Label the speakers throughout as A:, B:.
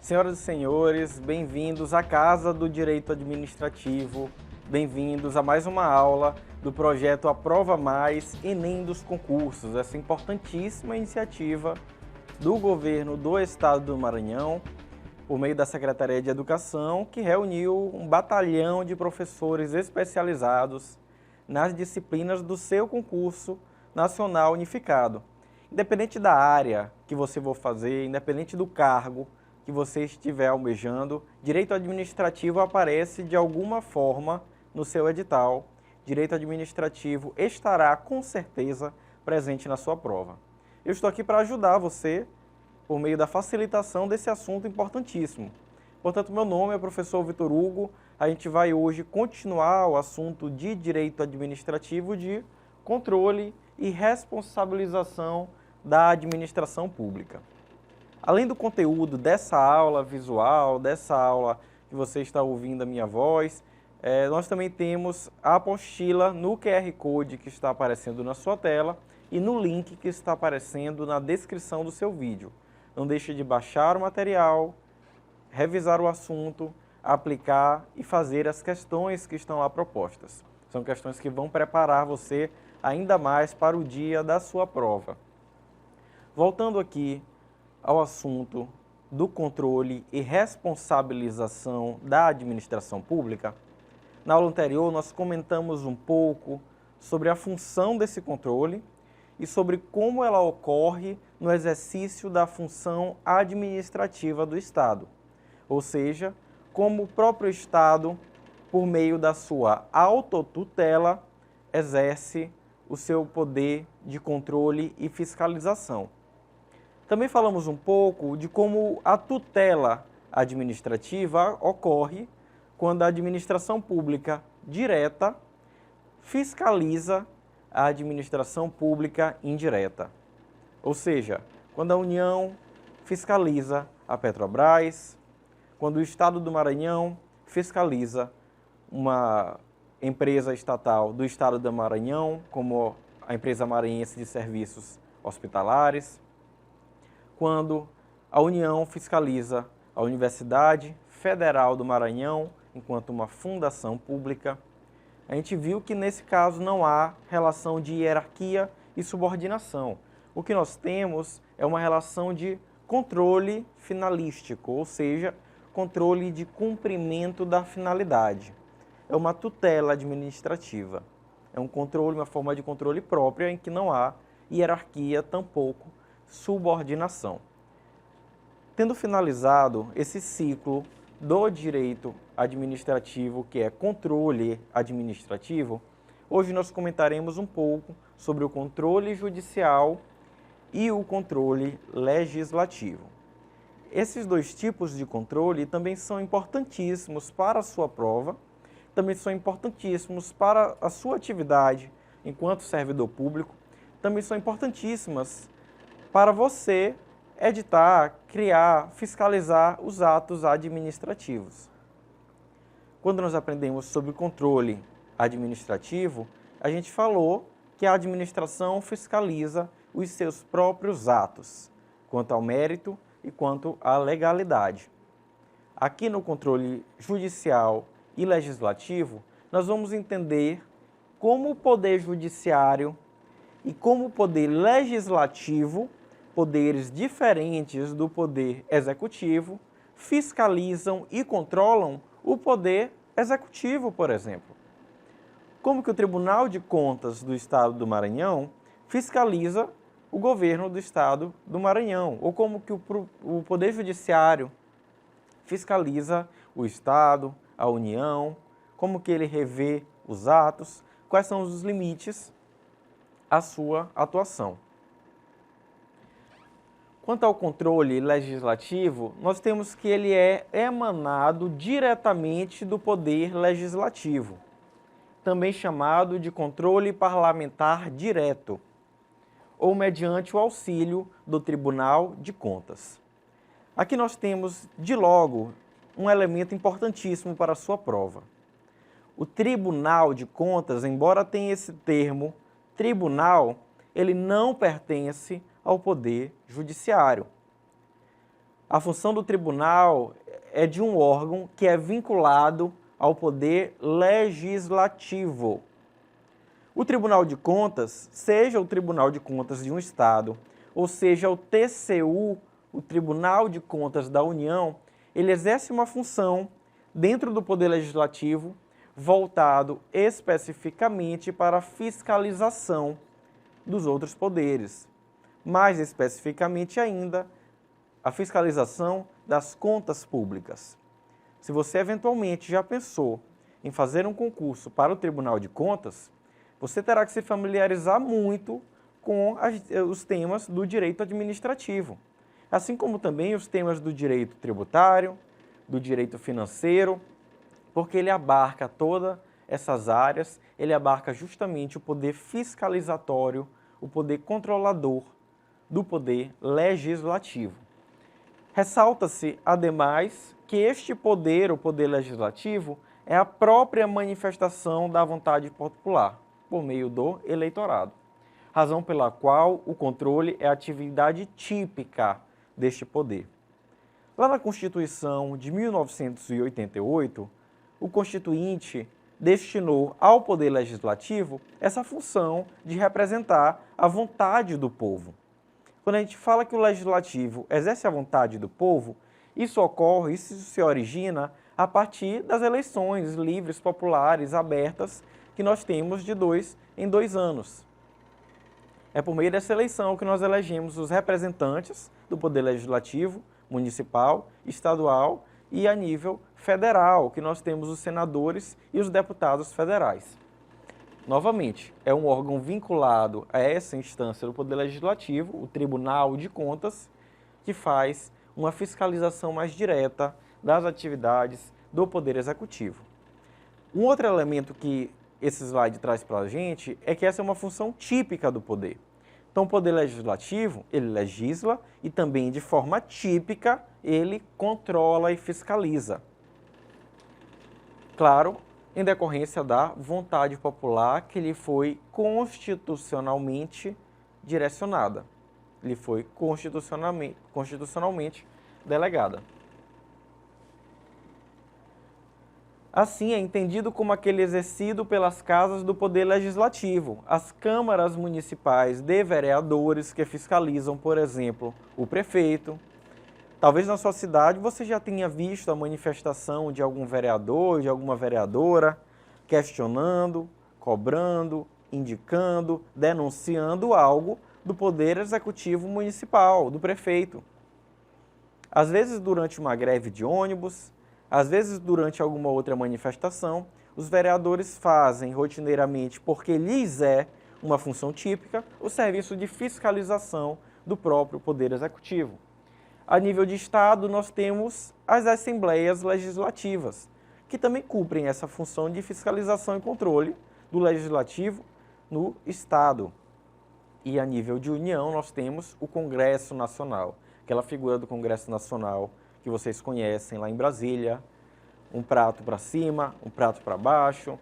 A: Senhoras e senhores, bem-vindos à Casa do Direito Administrativo, bem-vindos a mais uma aula do projeto Aprova Mais Enem dos Concursos, essa importantíssima iniciativa do governo do Estado do Maranhão, por meio da Secretaria de Educação, que reuniu um batalhão de professores especializados nas disciplinas do seu concurso nacional unificado. Independente da área que você for fazer, independente do cargo que você estiver almejando, direito administrativo aparece de alguma forma no seu edital. Direito administrativo estará com certeza presente na sua prova. Eu estou aqui para ajudar você por meio da facilitação desse assunto importantíssimo. Portanto, meu nome é o professor Vitor Hugo. A gente vai hoje continuar o assunto de direito administrativo de controle e responsabilização da administração pública. Além do conteúdo dessa aula visual, dessa aula que você está ouvindo a minha voz, nós também temos a apostila no QR Code que está aparecendo na sua tela e no link que está aparecendo na descrição do seu vídeo. Não deixe de baixar o material, revisar o assunto, aplicar e fazer as questões que estão lá propostas. São questões que vão preparar você ainda mais para o dia da sua prova. Voltando aqui ao assunto do controle e responsabilização da administração pública, na aula anterior nós comentamos um pouco sobre a função desse controle e sobre como ela ocorre no exercício da função administrativa do Estado, ou seja, como o próprio Estado, por meio da sua autotutela, exerce o seu poder de controle e fiscalização. Também falamos um pouco de como a tutela administrativa ocorre quando a administração pública direta fiscaliza a administração pública indireta. Ou seja, quando a União fiscaliza a Petrobras, quando o Estado do Maranhão fiscaliza uma empresa estatal do Estado do Maranhão, como a Empresa Maranhense de Serviços Hospitalares, quando a União fiscaliza a Universidade Federal do Maranhão, enquanto uma fundação pública, a gente viu que nesse caso não há relação de hierarquia e subordinação. O que nós temos é uma relação de controle finalístico, ou seja, controle de cumprimento da finalidade. É uma tutela administrativa. É um controle, uma forma de controle própria em que não há hierarquia, tampouco subordinação. Tendo finalizado esse ciclo do direito administrativo, que é controle administrativo, hoje nós comentaremos um pouco sobre o controle judicial e o controle legislativo. Esses dois tipos de controle também são importantíssimos para a sua prova, também são importantíssimos para a sua atividade enquanto servidor público, também são importantíssimas para você editar, criar, fiscalizar os atos administrativos. Quando nós aprendemos sobre controle administrativo, a gente falou que a administração fiscaliza os seus próprios atos, quanto ao mérito e quanto à legalidade. Aqui no controle judicial e legislativo, nós vamos entender como o Poder Judiciário e como o Poder Legislativo, poderes diferentes do Poder Executivo, fiscalizam e controlam o Poder Executivo, por exemplo. Como que o Tribunal de Contas do Estado do Maranhão fiscaliza o governo do Estado do Maranhão, ou como que o Poder Judiciário fiscaliza o Estado, a União, como que ele revê os atos, quais são os limites à sua atuação. Quanto ao controle legislativo, nós temos que ele é emanado diretamente do Poder Legislativo, também chamado de controle parlamentar direto, ou mediante o auxílio do Tribunal de Contas. Aqui nós temos, de logo, um elemento importantíssimo para a sua prova. O Tribunal de Contas, embora tenha esse termo tribunal, ele não pertence ao Poder Judiciário. A função do tribunal é de um órgão que é vinculado ao poder legislativo. O Tribunal de Contas, seja o Tribunal de Contas de um Estado, ou seja o TCU, o Tribunal de Contas da União, ele exerce uma função dentro do Poder Legislativo voltado especificamente para a fiscalização dos outros poderes. Mais especificamente ainda, a fiscalização das contas públicas. Se você eventualmente já pensou em fazer um concurso para o Tribunal de Contas, você terá que se familiarizar muito com os temas do direito administrativo, assim como também os temas do direito tributário, do direito financeiro, porque ele abarca todas essas áreas, ele abarca justamente o poder fiscalizatório, o poder controlador do poder legislativo. Ressalta-se, ademais, que este poder, o poder legislativo, é a própria manifestação da vontade popular, por meio do eleitorado, razão pela qual o controle é a atividade típica deste poder. Lá na Constituição de 1988, o Constituinte destinou ao Poder Legislativo essa função de representar a vontade do povo. Quando a gente fala que o Legislativo exerce a vontade do povo, isso ocorre, isso se origina a partir das eleições livres, populares, abertas, que nós temos de 2 em 2 anos. É por meio dessa eleição que nós elegemos os representantes do Poder Legislativo, municipal, estadual e a nível federal, que nós temos os senadores e os deputados federais. Novamente, é um órgão vinculado a essa instância do Poder Legislativo, o Tribunal de Contas, que faz uma fiscalização mais direta das atividades do Poder Executivo. Um outro elemento que esse slide traz para a gente é que essa é uma função típica do poder. Então, o Poder Legislativo, ele legisla e também, de forma típica, ele controla e fiscaliza. Claro, em decorrência da vontade popular que lhe foi constitucionalmente direcionada, lhe foi constitucionalmente delegada. Assim, é entendido como aquele exercido pelas casas do Poder Legislativo, as câmaras municipais de vereadores que fiscalizam, por exemplo, o prefeito. Talvez na sua cidade você já tenha visto a manifestação de algum vereador, de alguma vereadora, questionando, cobrando, indicando, denunciando algo do Poder Executivo Municipal, do prefeito. Às vezes durante uma greve de ônibus, às vezes durante alguma outra manifestação, os vereadores fazem rotineiramente, porque lhes é uma função típica, o serviço de fiscalização do próprio Poder Executivo. A nível de Estado, nós temos as Assembleias Legislativas, que também cumprem essa função de fiscalização e controle do Legislativo no Estado. E a nível de União, nós temos o Congresso Nacional, aquela figura do Congresso Nacional que vocês conhecem lá em Brasília, um prato para cima, um prato para baixo,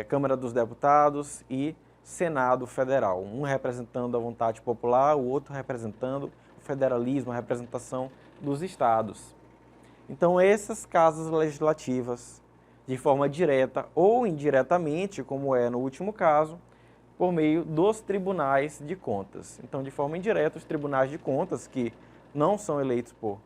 A: Câmara dos Deputados e Senado Federal, um representando a vontade popular, o outro representando o federalismo, a representação dos estados. Então, essas casas legislativas, de forma direta ou indiretamente, como é no último caso, por meio dos tribunais de contas. Então, de forma indireta, os tribunais de contas, que não são eleitos por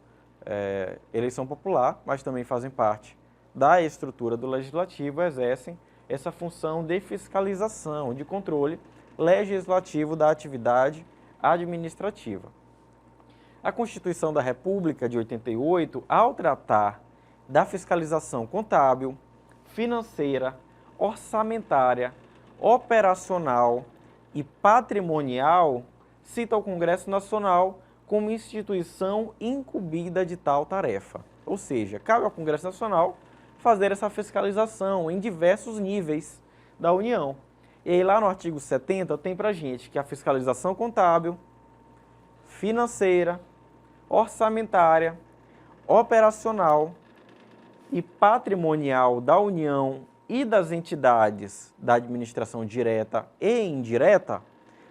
A: eleição popular, mas também fazem parte da estrutura do Legislativo, exercem essa função de fiscalização, de controle legislativo da atividade administrativa. A Constituição da República de 88, ao tratar da fiscalização contábil, financeira, orçamentária, operacional e patrimonial, cita o Congresso Nacional como instituição incumbida de tal tarefa. Ou seja, cabe ao Congresso Nacional fazer essa fiscalização em diversos níveis da União. E aí lá no artigo 70 tem pra gente que a fiscalização contábil, financeira, orçamentária, operacional e patrimonial da União e das entidades da administração direta e indireta.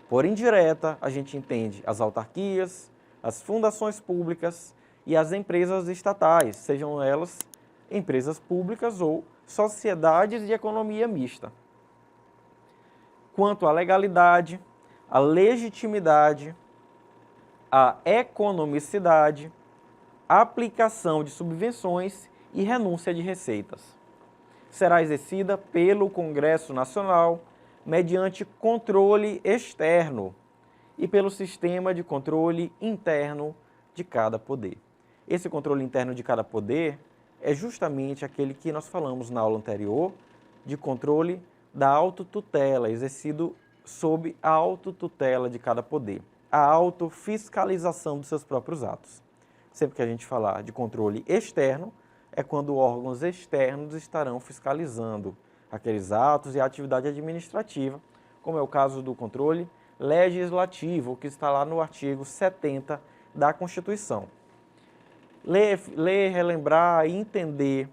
A: Por indireta, a gente entende as autarquias, as fundações públicas e as empresas estatais, sejam elas empresas públicas ou sociedades de economia mista. Quanto à legalidade, à legitimidade, à economicidade, aplicação de subvenções e renúncia de receitas. Será exercida pelo Congresso Nacional mediante controle externo e pelo sistema de controle interno de cada poder. Esse controle interno de cada poder é justamente aquele que nós falamos na aula anterior, de controle da autotutela, exercido sob a autotutela de cada poder, a autofiscalização dos seus próprios atos. Sempre que a gente falar de controle externo, é quando órgãos externos estarão fiscalizando aqueles atos e a atividade administrativa, como é o caso do controle legislativo, que está lá no artigo 70 da Constituição. Ler, relembrar e entender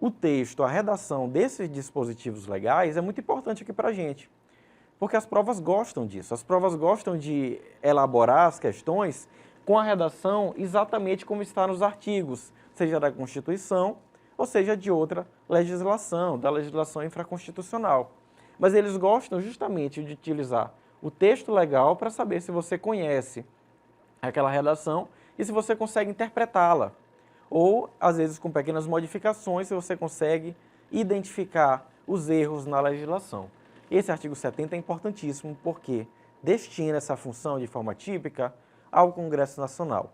A: o texto, a redação desses dispositivos legais é muito importante aqui para a gente, porque as provas gostam disso. As provas gostam de elaborar as questões com a redação exatamente como está nos artigos, seja da Constituição ou seja de outra legislação, da legislação infraconstitucional. Mas eles gostam justamente de utilizar o texto legal para saber se você conhece aquela redação e se você consegue interpretá-la. Ou, às vezes, com pequenas modificações, se você consegue identificar os erros na legislação. Esse artigo 70 é importantíssimo porque destina essa função de forma típica ao Congresso Nacional.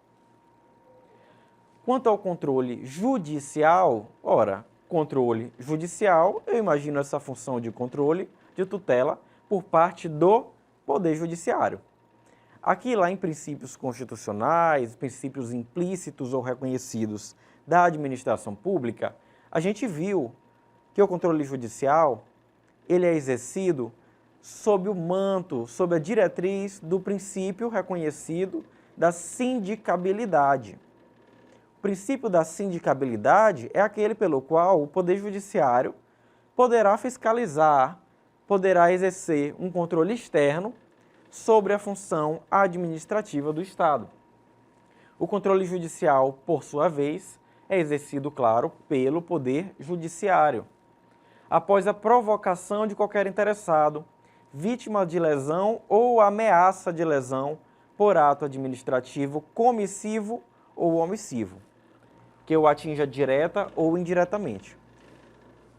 A: Quanto ao controle judicial, ora, controle judicial, eu imagino essa função de controle, de tutela, por parte do Poder Judiciário. Aqui, lá em princípios constitucionais, princípios implícitos ou reconhecidos da administração pública, a gente viu que o controle judicial ele é exercido sob o manto, sob a diretriz do princípio reconhecido da sindicabilidade. O princípio da sindicabilidade é aquele pelo qual o Poder Judiciário poderá fiscalizar, poderá exercer um controle externo sobre a função administrativa do Estado. O controle judicial, por sua vez, é exercido, claro, pelo Poder Judiciário. Após a provocação de qualquer interessado, vítima de lesão ou ameaça de lesão por ato administrativo comissivo ou omissivo, que o atinja direta ou indiretamente.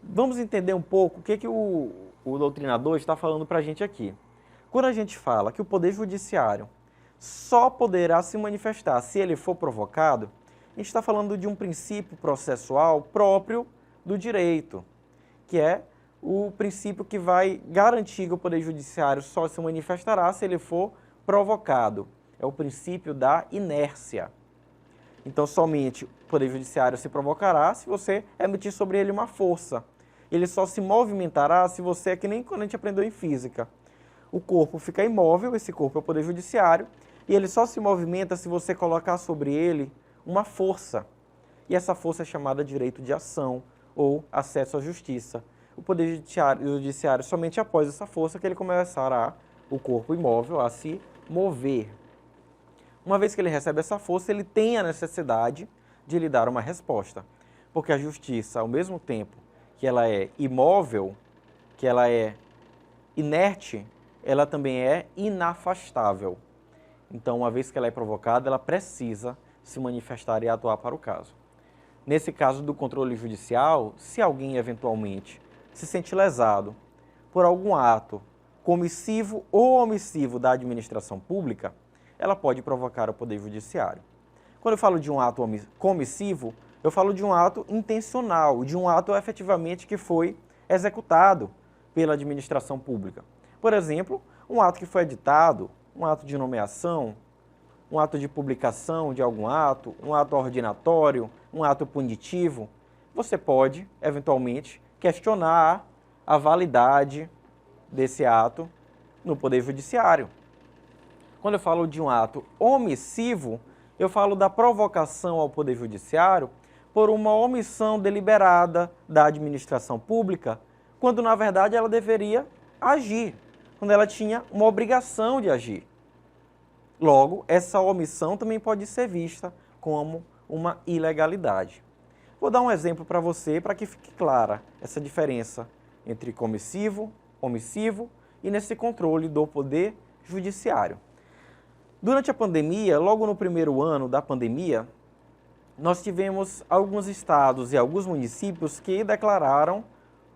A: Vamos entender um pouco o que o doutrinador está falando para a gente aqui. Quando a gente fala que o Poder Judiciário só poderá se manifestar se ele for provocado, a gente está falando de um princípio processual próprio do direito, que é o princípio que vai garantir que o Poder Judiciário só se manifestará se ele for provocado. É o princípio da inércia. Então, somente o Poder Judiciário se provocará se você emitir sobre ele uma força. Ele só se movimentará se você, é que nem quando a gente aprendeu em física. O corpo fica imóvel, esse corpo é o Poder Judiciário, e ele só se movimenta se você colocar sobre ele uma força. E essa força é chamada direito de ação ou acesso à justiça. O Poder Judiciário somente após essa força que ele começará, o corpo imóvel, a se mover. Uma vez que ele recebe essa força, ele tem a necessidade de lhe dar uma resposta. Porque a justiça, ao mesmo tempo que ela é imóvel, que ela é inerte, ela também é inafastável. Então, uma vez que ela é provocada, ela precisa se manifestar e atuar para o caso. Nesse caso do controle judicial, se alguém eventualmente se sente lesado por algum ato comissivo ou omissivo da administração pública, ela pode provocar o Poder Judiciário. Quando eu falo de um ato comissivo, eu falo de um ato intencional, de um ato efetivamente que foi executado pela administração pública. Por exemplo, um ato que foi editado, um ato de nomeação, um ato de publicação de algum ato, um ato ordinatório, um ato punitivo, você pode, eventualmente, questionar a validade desse ato no Poder Judiciário. Quando eu falo de um ato omissivo, eu falo da provocação ao Poder Judiciário por uma omissão deliberada da administração pública, quando, na verdade, ela deveria agir, quando ela tinha uma obrigação de agir. Logo, essa omissão também pode ser vista como uma ilegalidade. Vou dar um exemplo para você, para que fique clara essa diferença entre comissivo, omissivo e nesse controle do poder judiciário. Durante a pandemia, logo no primeiro ano da pandemia, nós tivemos alguns estados e alguns municípios que declararam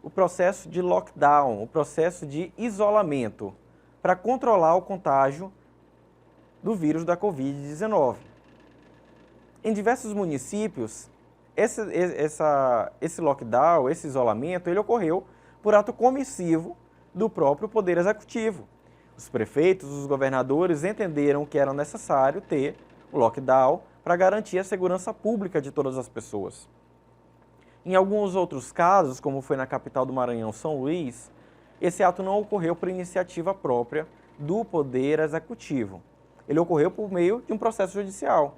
A: o processo de lockdown, o processo de isolamento, para controlar o contágio do vírus da Covid-19. Em diversos municípios, esse lockdown, esse isolamento, ele ocorreu por ato comissivo do próprio Poder Executivo. Os prefeitos, os governadores entenderam que era necessário ter o lockdown para garantir a segurança pública de todas as pessoas. Em alguns outros casos, como foi na capital do Maranhão, São Luís, esse ato não ocorreu por iniciativa própria do Poder Executivo. Ele ocorreu por meio de um processo judicial.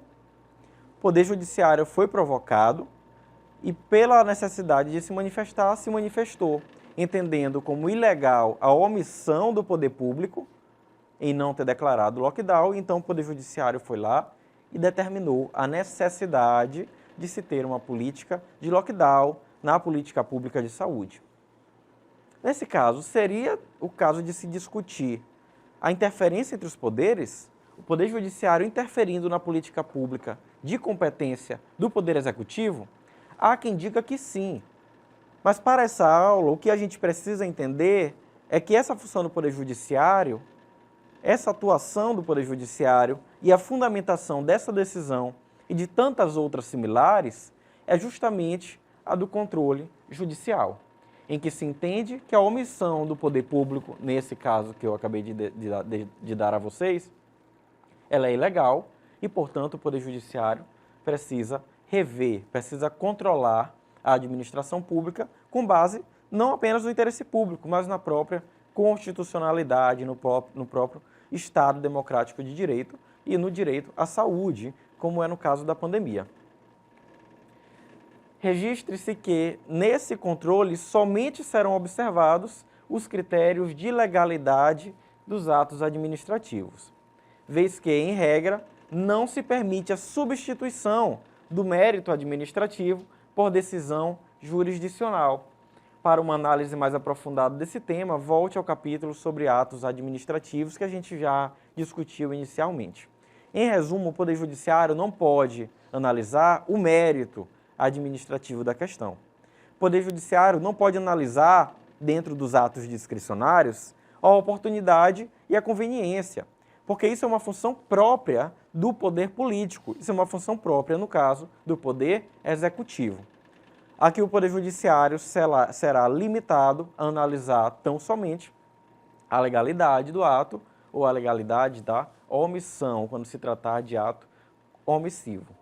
A: O Poder Judiciário foi provocado e, pela necessidade de se manifestar, se manifestou, entendendo como ilegal a omissão do poder público em não ter declarado o lockdown. Então o Poder Judiciário foi lá e determinou a necessidade de se ter uma política de lockdown na política pública de saúde. Nesse caso, seria o caso de se discutir a interferência entre os poderes, o Poder Judiciário interferindo na política pública de competência do Poder Executivo? Há quem diga que sim. Mas para essa aula, o que a gente precisa entender é que essa função do Poder Judiciário, essa atuação do Poder Judiciário e a fundamentação dessa decisão e de tantas outras similares é justamente a do controle judicial, em que se entende que a omissão do poder público, nesse caso que eu acabei de dar a vocês, ela é ilegal e, portanto, o Poder Judiciário precisa rever, precisa controlar a administração pública com base não apenas no interesse público, mas na própria constitucionalidade, no próprio Estado democrático de direito e no direito à saúde, como é no caso da pandemia. Registre-se que, nesse controle, somente serão observados os critérios de legalidade dos atos administrativos, vez que, em regra, não se permite a substituição do mérito administrativo por decisão jurisdicional. Para uma análise mais aprofundada desse tema, volte ao capítulo sobre atos administrativos que a gente já discutiu inicialmente. Em resumo, o Poder Judiciário não pode analisar o mérito administrativo da questão. O Poder Judiciário não pode analisar, dentro dos atos discricionários, a oportunidade e a conveniência, porque isso é uma função própria do poder político, isso é uma função própria, no caso, do Poder Executivo. Aqui o Poder Judiciário será limitado a analisar tão somente a legalidade do ato ou a legalidade da omissão, quando se tratar de ato omissivo.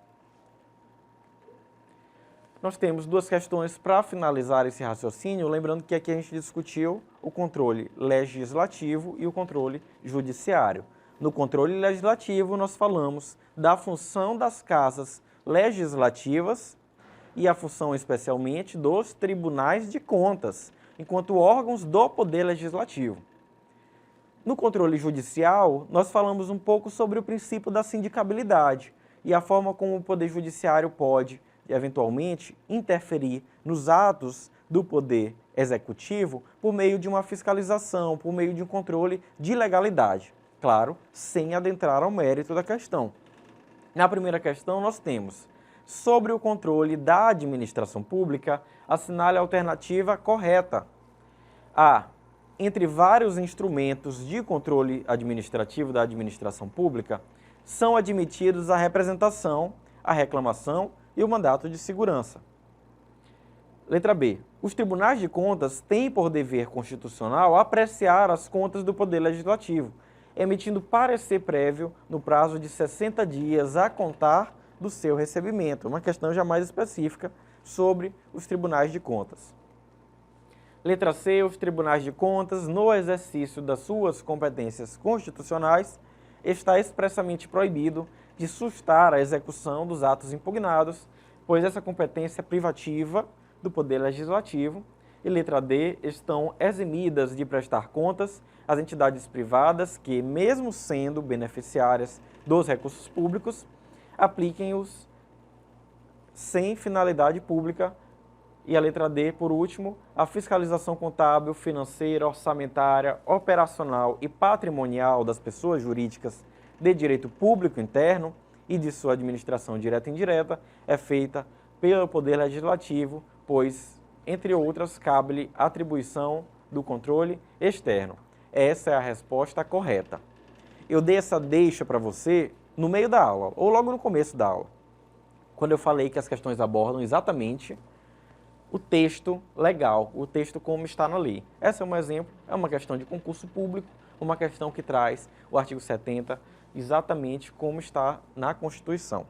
A: Nós temos duas questões para finalizar esse raciocínio, lembrando que aqui a gente discutiu o controle legislativo e o controle judiciário. No controle legislativo, nós falamos da função das casas legislativas e a função especialmente dos tribunais de contas, enquanto órgãos do Poder Legislativo. No controle judicial, nós falamos um pouco sobre o princípio da sindicabilidade e a forma como o Poder Judiciário pode, eventualmente, interferir nos atos do Poder Executivo por meio de uma fiscalização, por meio de um controle de legalidade. Claro, sem adentrar ao mérito da questão. Na primeira questão, nós temos: sobre o controle da administração pública, assinale a alternativa correta. A. Entre vários instrumentos de controle administrativo da administração pública, são admitidos a representação, a reclamação e o mandato de segurança. Letra B. Os tribunais de contas têm por dever constitucional apreciar as contas do Poder Legislativo, emitindo parecer prévio no prazo de 60 dias a contar do seu recebimento. Uma questão já mais específica sobre os tribunais de contas. Letra C. Os tribunais de contas, no exercício das suas competências constitucionais, está expressamente proibido de sustar a execução dos atos impugnados, pois essa competência é privativa do Poder Legislativo E letra D, estão eximidas de prestar contas as entidades privadas que, mesmo sendo beneficiárias dos recursos públicos, apliquem-os sem finalidade pública. E a letra D, por último, a fiscalização contábil, financeira, orçamentária, operacional e patrimonial das pessoas jurídicas de direito público interno e de sua administração direta e indireta é feita pelo Poder Legislativo, pois, entre outras, cabe-lhe atribuição do controle externo. Essa é a resposta correta. Eu dei essa deixa para você no meio da aula, ou logo no começo da aula, quando eu falei que as questões abordam exatamente o texto legal, o texto como está na lei. Esse é um exemplo, é uma questão de concurso público, uma questão que traz o artigo 70 exatamente como está na Constituição.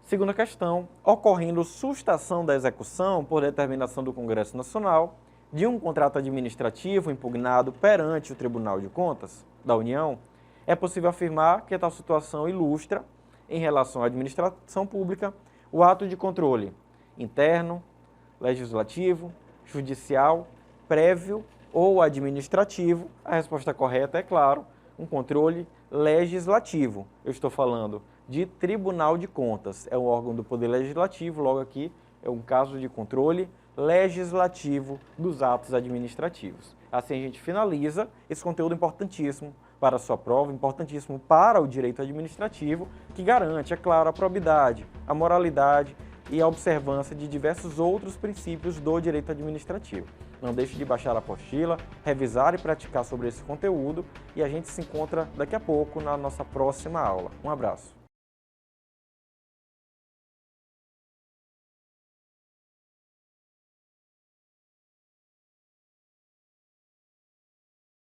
A: Segunda questão, ocorrendo sustação da execução por determinação do Congresso Nacional de um contrato administrativo impugnado perante o Tribunal de Contas da União, é possível afirmar que tal situação ilustra, em relação à administração pública, o ato de controle interno, legislativo, judicial, prévio ou administrativo. A resposta correta é, claro, um controle legislativo. Eu estou falando de Tribunal de Contas, é um órgão do Poder Legislativo, logo aqui é um caso de controle legislativo dos atos administrativos. Assim a gente finaliza esse conteúdo importantíssimo para a sua prova, importantíssimo para o direito administrativo, que garante, é claro, a probidade, a moralidade e a observância de diversos outros princípios do direito administrativo. Não deixe de baixar a apostila, revisar e praticar sobre esse conteúdo e a gente se encontra daqui a pouco na nossa próxima aula. Um abraço.